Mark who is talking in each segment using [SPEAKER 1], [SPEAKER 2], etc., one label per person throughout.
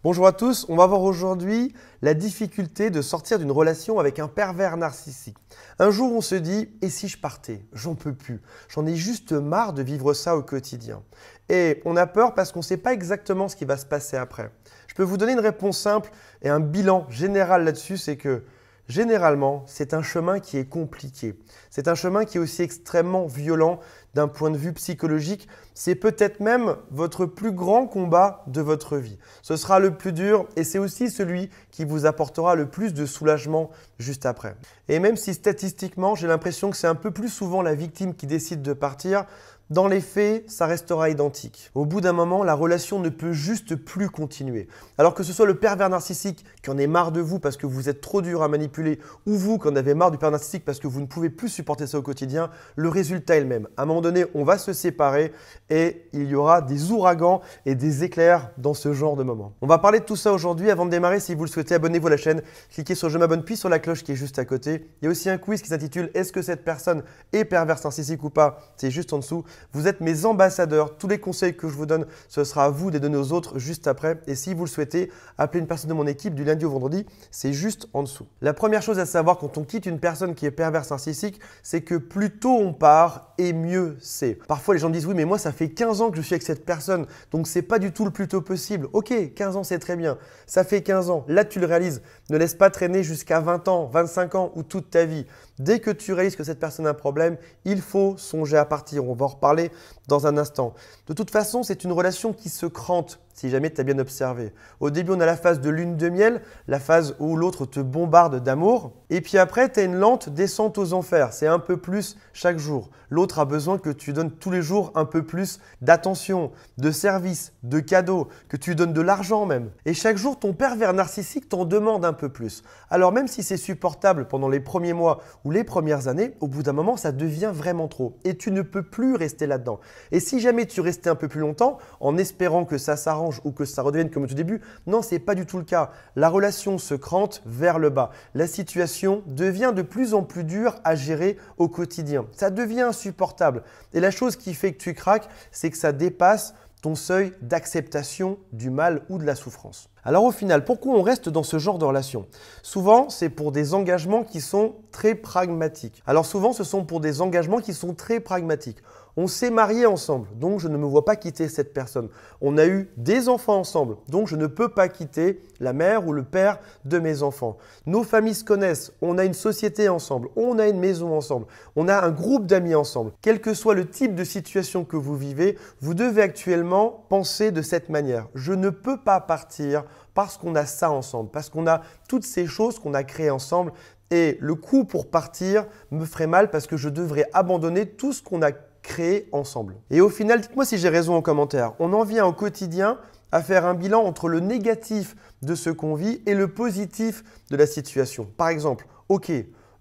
[SPEAKER 1] Bonjour à tous, on va voir aujourd'hui la difficulté de sortir d'une relation avec un pervers narcissique. Un jour on se dit « et si je partais ? J'en peux plus, j'en ai juste marre de vivre ça au quotidien ». Et on a peur parce qu'on ne sait pas exactement ce qui va se passer après. Je peux vous donner une réponse simple et un bilan général là-dessus, c'est que généralement, c'est un chemin qui est compliqué. C'est un chemin qui est aussi extrêmement violent d'un point de vue psychologique. C'est peut-être même votre plus grand combat de votre vie. Ce sera le plus dur et c'est aussi celui qui vous apportera le plus de soulagement juste après. Et même si statistiquement, j'ai l'impression que c'est un peu plus souvent la victime qui décide de partir, dans les faits, ça restera identique. Au bout d'un moment, la relation ne peut juste plus continuer. Alors que ce soit le pervers narcissique qui en ait marre de vous parce que vous êtes trop dur à manipuler, ou vous qui en avez marre du pervers narcissique parce que vous ne pouvez plus supporter ça au quotidien, le résultat est le même. À un moment donné, on va se séparer et il y aura des ouragans et des éclairs dans ce genre de moment. On va parler de tout ça aujourd'hui. Avant de démarrer, si vous le souhaitez, abonnez-vous à la chaîne, cliquez sur je m'abonne puis sur la cloche qui est juste à côté. Il y a aussi un quiz qui s'intitule « Est-ce que cette personne est perverse narcissique ou pas ?» C'est juste en dessous. Vous êtes mes ambassadeurs. Tous les conseils que je vous donne, ce sera à vous de les donner aux autres juste après. Et si vous le souhaitez, appelez une personne de mon équipe du lundi au vendredi. C'est juste en dessous. La première chose à savoir quand on quitte une personne qui est perverse narcissique, c'est que plus tôt on part et mieux c'est. Parfois, les gens disent « Oui, mais moi, ça fait 15 ans que je suis avec cette personne, donc c'est pas du tout le plus tôt possible. » Ok, 15 ans, c'est très bien. Ça fait 15 ans. Là, tu le réalises. Ne laisse pas traîner jusqu'à 20 ans, 25 ans ou toute ta vie. Dès que tu réalises que cette personne a un problème, il faut songer à partir. On va en reparler dans un instant. De toute façon, c'est une relation qui se crante, si jamais tu as bien observé. Au début, on a la phase de lune de miel, la phase où l'autre te bombarde d'amour. Et puis après, tu as une lente descente aux enfers. C'est un peu plus chaque jour. L'autre a besoin que tu donnes tous les jours un peu plus d'attention, de service, de cadeaux, que tu donnes de l'argent même. Et chaque jour, ton pervers narcissique t'en demande un peu plus. Alors même si c'est supportable pendant les premiers mois ou les premières années, au bout d'un moment, ça devient vraiment trop. Et tu ne peux plus rester là-dedans. Et si jamais tu restais un peu plus longtemps, en espérant que ça s'arrange ou que ça redevienne comme au tout début, non, ce n'est pas du tout le cas. La relation se crante vers le bas. La situation devient de plus en plus dure à gérer au quotidien. Ça devient insupportable. Et la chose qui fait que tu craques, c'est que ça dépasse ton seuil d'acceptation du mal ou de la souffrance. Alors au final, pourquoi on reste dans ce genre de relation? Souvent, c'est pour des engagements qui sont très pragmatiques. Alors souvent, ce sont pour des engagements qui sont très pragmatiques. On s'est mariés ensemble, donc je ne me vois pas quitter cette personne. On a eu des enfants ensemble, donc je ne peux pas quitter la mère ou le père de mes enfants. Nos familles se connaissent, on a une société ensemble, on a une maison ensemble, on a un groupe d'amis ensemble. Quel que soit le type de situation que vous vivez, vous devez actuellement penser de cette manière. Je ne peux pas partir parce qu'on a ça ensemble, parce qu'on a toutes ces choses qu'on a créées ensemble. Et le coup pour partir me ferait mal parce que je devrais abandonner tout ce qu'on a créé ensemble. Et au final, dites-moi si j'ai raison en commentaire. On en vient au quotidien à faire un bilan entre le négatif de ce qu'on vit et le positif de la situation. Par exemple, ok,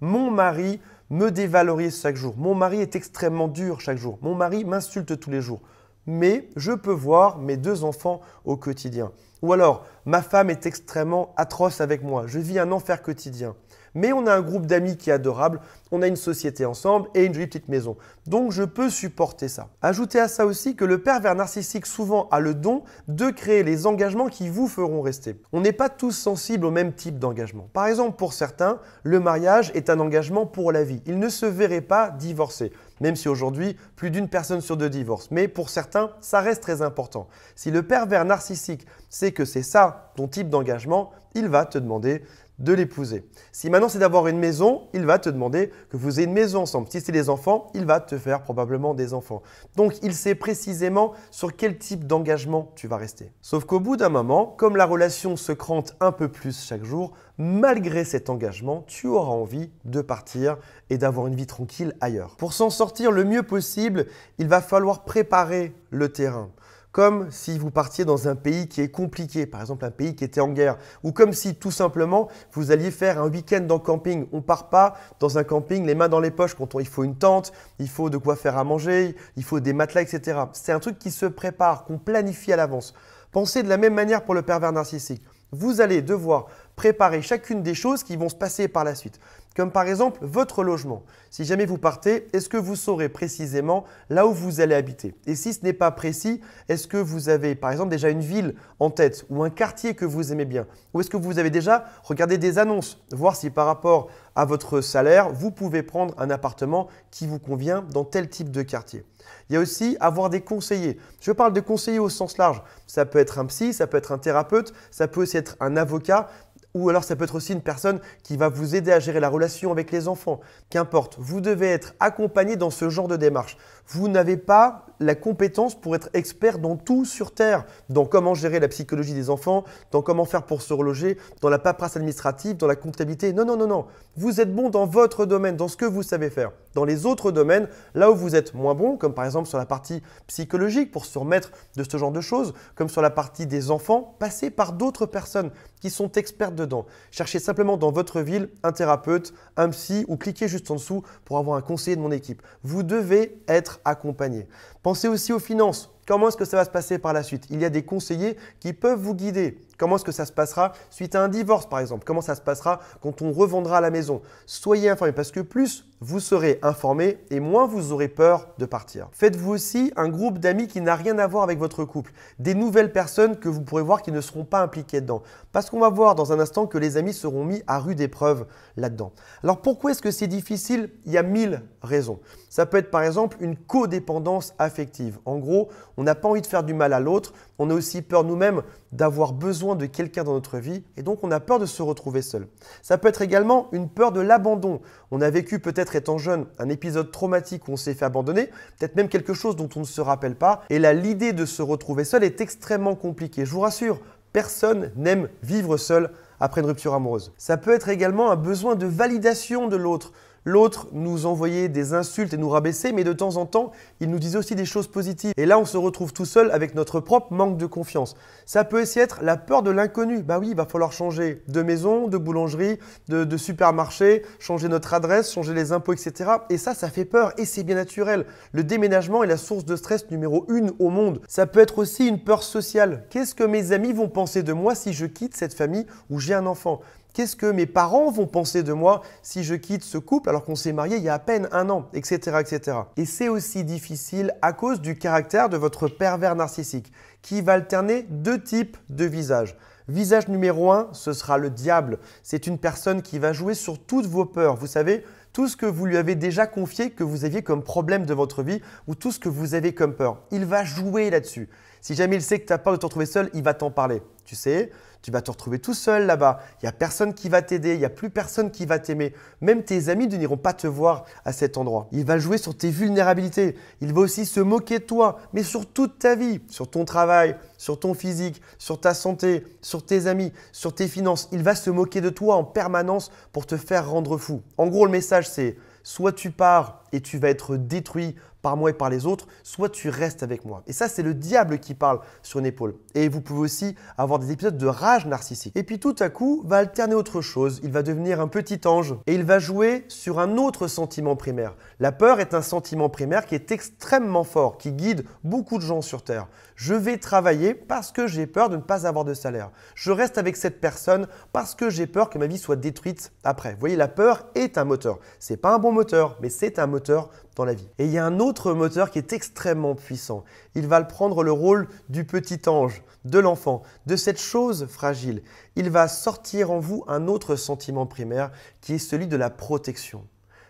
[SPEAKER 1] mon mari me dévalorise chaque jour. Mon mari est extrêmement dur chaque jour. Mon mari m'insulte tous les jours. Mais je peux voir mes 2 enfants au quotidien. Ou alors, ma femme est extrêmement atroce avec moi. Je vis un enfer quotidien. Mais on a un groupe d'amis qui est adorable, on a une société ensemble et une jolie petite maison. Donc, je peux supporter ça. Ajoutez à ça aussi que le pervers narcissique souvent a le don de créer les engagements qui vous feront rester. On n'est pas tous sensibles au même type d'engagement. Par exemple, pour certains, le mariage est un engagement pour la vie. Ils ne se verraient pas divorcer. Même si aujourd'hui, plus d'une personne sur 2 divorce. Mais pour certains, ça reste très important. Si le pervers narcissique sait que c'est ça ton type d'engagement, il va te demander de l'épouser. Si maintenant c'est d'avoir une maison, il va te demander que vous ayez une maison ensemble. Si c'est des enfants, il va te faire probablement des enfants. Donc, il sait précisément sur quel type d'engagement tu vas rester. Sauf qu'au bout d'un moment, comme la relation se crante un peu plus chaque jour, malgré cet engagement, tu auras envie de partir et d'avoir une vie tranquille ailleurs. Pour s'en sortir le mieux possible, il va falloir préparer le terrain. Comme si vous partiez dans un pays qui est compliqué, par exemple un pays qui était en guerre, ou comme si tout simplement vous alliez faire un week-end en camping. On ne part pas dans un camping les mains dans les poches quand il faut une tente, il faut de quoi faire à manger, il faut des matelas, etc. C'est un truc qui se prépare, qu'on planifie à l'avance. Pensez de la même manière pour le pervers narcissique. Vous allez devoir préparez chacune des choses qui vont se passer par la suite. Comme par exemple votre logement. Si jamais vous partez, est-ce que vous saurez précisément là où vous allez habiter? Et si ce n'est pas précis, est-ce que vous avez par exemple déjà une ville en tête ou un quartier que vous aimez bien? Ou est-ce que vous avez déjà regardé des annonces, voir si par rapport à votre salaire, vous pouvez prendre un appartement qui vous convient dans tel type de quartier? Il y a aussi avoir des conseillers. Je parle de conseillers au sens large. Ça peut être un psy, ça peut être un thérapeute, ça peut aussi être un avocat. Ou alors ça peut être aussi une personne qui va vous aider à gérer la relation avec les enfants. Qu'importe, vous devez être accompagné dans ce genre de démarche. Vous n'avez pas la compétence pour être expert dans tout sur Terre, dans comment gérer la psychologie des enfants, dans comment faire pour se reloger, dans la paperasse administrative, dans la comptabilité. Non, non, non, non. Vous êtes bon dans votre domaine, dans ce que vous savez faire. Dans les autres domaines, là où vous êtes moins bon, comme par exemple sur la partie psychologique pour se remettre de ce genre de choses, comme sur la partie des enfants, passez par d'autres personnes qui sont expertes dedans. Cherchez simplement dans votre ville un thérapeute, un psy ou cliquez juste en dessous pour avoir un conseiller de mon équipe. Vous devez être accompagné. Pensez aussi aux finances. Comment est-ce que ça va se passer par la suite? Il y a des conseillers qui peuvent vous guider. Comment est-ce que ça se passera suite à un divorce par exemple? Comment ça se passera quand on revendra la maison? Soyez informés parce que plus vous serez informé et moins vous aurez peur de partir. Faites-vous aussi un groupe d'amis qui n'a rien à voir avec votre couple. Des nouvelles personnes que vous pourrez voir qui ne seront pas impliquées dedans. Parce qu'on va voir dans un instant que les amis seront mis à rude épreuve là-dedans. Alors pourquoi est-ce que c'est difficile? Il y a 1000 raisons. Ça peut être par exemple une codépendance affective. En gros, on n'a pas envie de faire du mal à l'autre. On a aussi peur nous-mêmes d'avoir besoin de quelqu'un dans notre vie et donc on a peur de se retrouver seul. Ça peut être également une peur de l'abandon. On a vécu peut-être étant jeune un épisode traumatique où on s'est fait abandonner, peut-être même quelque chose dont on ne se rappelle pas. Et là, l'idée de se retrouver seul est extrêmement compliquée. Je vous rassure, personne n'aime vivre seul après une rupture amoureuse. Ça peut être également un besoin de validation de l'autre. L'autre nous envoyait des insultes et nous rabaissait, mais de temps en temps, il nous disait aussi des choses positives. Et là, on se retrouve tout seul avec notre propre manque de confiance. Ça peut aussi être la peur de l'inconnu. Bah oui, il va falloir changer de maison, de boulangerie, de supermarché, changer notre adresse, changer les impôts, etc. Et ça fait peur et c'est bien naturel. Le déménagement est la source de stress numéro 1 au monde. Ça peut être aussi une peur sociale. Qu'est-ce que mes amis vont penser de moi si je quitte cette famille où j'ai un enfant ? Qu'est-ce que mes parents vont penser de moi si je quitte ce couple alors qu'on s'est marié il y a à peine un an, etc., etc. Et c'est aussi difficile à cause du caractère de votre pervers narcissique qui va alterner deux types de visages. Visage numéro 1, ce sera le diable. C'est une personne qui va jouer sur toutes vos peurs. Vous savez, tout ce que vous lui avez déjà confié que vous aviez comme problème de votre vie ou tout ce que vous avez comme peur. Il va jouer là-dessus. Si jamais il sait que tu as peur de te retrouver seul, il va t'en parler. Tu sais, tu vas te retrouver tout seul là-bas. Il n'y a personne qui va t'aider, il n'y a plus personne qui va t'aimer. Même tes amis ne n'iront pas te voir à cet endroit. Il va jouer sur tes vulnérabilités. Il va aussi se moquer de toi, mais sur toute ta vie, sur ton travail, sur ton physique, sur ta santé, sur tes amis, sur tes finances. Il va se moquer de toi en permanence pour te faire rendre fou. En gros, le message, c'est soit tu pars et tu vas être détruit par moi et par les autres, soit tu restes avec moi. Et ça, c'est le diable qui parle sur une épaule. Et vous pouvez aussi avoir des épisodes de rage narcissique. Et puis tout à coup, va alterner autre chose. Il va devenir un petit ange et il va jouer sur un autre sentiment primaire. La peur est un sentiment primaire qui est extrêmement fort, qui guide beaucoup de gens sur Terre. Je vais travailler parce que j'ai peur de ne pas avoir de salaire. Je reste avec cette personne parce que j'ai peur que ma vie soit détruite après. Vous voyez, la peur est un moteur. Ce n'est pas un bon moteur, mais c'est un moteur dans la vie. Et il y a un autre moteur qui est extrêmement puissant. Il va prendre le rôle du petit ange, de l'enfant, de cette chose fragile. Il va sortir en vous un autre sentiment primaire qui est celui de la protection.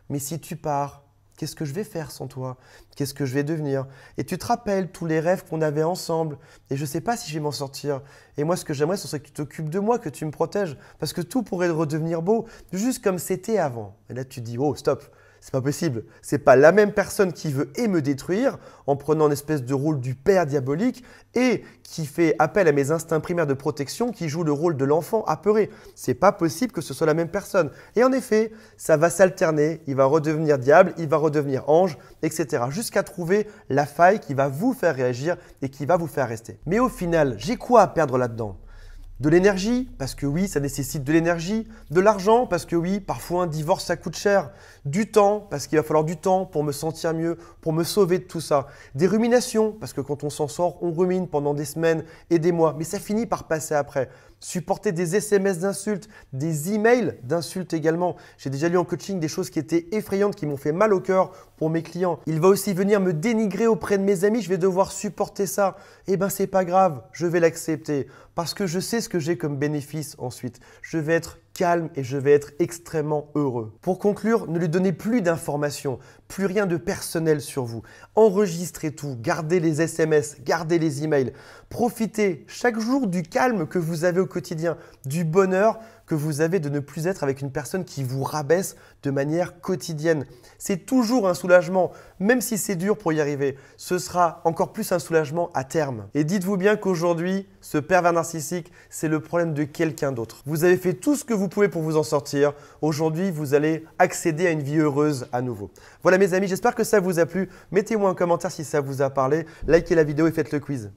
[SPEAKER 1] Mais si tu pars, qu'est-ce que je vais faire sans toi? Qu'est-ce que je vais devenir? Et tu te rappelles tous les rêves qu'on avait ensemble et je ne sais pas si je vais m'en sortir. Et moi, ce que j'aimerais, ce serait que tu t'occupes de moi, que tu me protèges parce que tout pourrait redevenir beau, juste comme c'était avant. Et là, tu te dis, oh, stop. C'est pas possible. C'est pas la même personne qui veut et me détruire en prenant une espèce de rôle du père diabolique et qui fait appel à mes instincts primaires de protection qui joue le rôle de l'enfant apeuré. C'est pas possible que ce soit la même personne. Et en effet, ça va s'alterner. Il va redevenir diable, il va redevenir ange, etc. Jusqu'à trouver la faille qui va vous faire réagir et qui va vous faire rester. Mais au final, j'ai quoi à perdre là-dedans? De l'énergie, parce que oui, ça nécessite de l'énergie. De l'argent, parce que oui, parfois un divorce, ça coûte cher. Du temps, parce qu'il va falloir du temps pour me sentir mieux, pour me sauver de tout ça. Des ruminations, parce que quand on s'en sort, on rumine pendant des semaines et des mois. Mais ça finit par passer après. supporter des SMS d'insultes, des emails d'insultes également. J'ai déjà lu en coaching des choses qui étaient effrayantes, qui m'ont fait mal au cœur pour mes clients. Il va aussi venir me dénigrer auprès de mes amis, je vais devoir supporter ça. Eh bien, c'est pas grave, je vais l'accepter parce que je sais ce que j'ai comme bénéfice ensuite. Je vais être calme et je vais être extrêmement heureux. Pour conclure, ne lui donnez plus d'informations, plus rien de personnel sur vous. Enregistrez tout, gardez les SMS, gardez les emails. Profitez chaque jour du calme que vous avez au quotidien, du bonheur que vous avez de ne plus être avec une personne qui vous rabaisse de manière quotidienne. C'est toujours un soulagement, même si c'est dur pour y arriver. Ce sera encore plus un soulagement à terme. Et dites-vous bien qu'aujourd'hui, ce pervers narcissique, c'est le problème de quelqu'un d'autre. Vous avez fait tout ce que vous pouvez pour vous en sortir. Aujourd'hui, vous allez accéder à une vie heureuse à nouveau. Voilà mes amis, j'espère que ça vous a plu. Mettez-moi un commentaire si ça vous a parlé. Likez la vidéo et faites le quiz.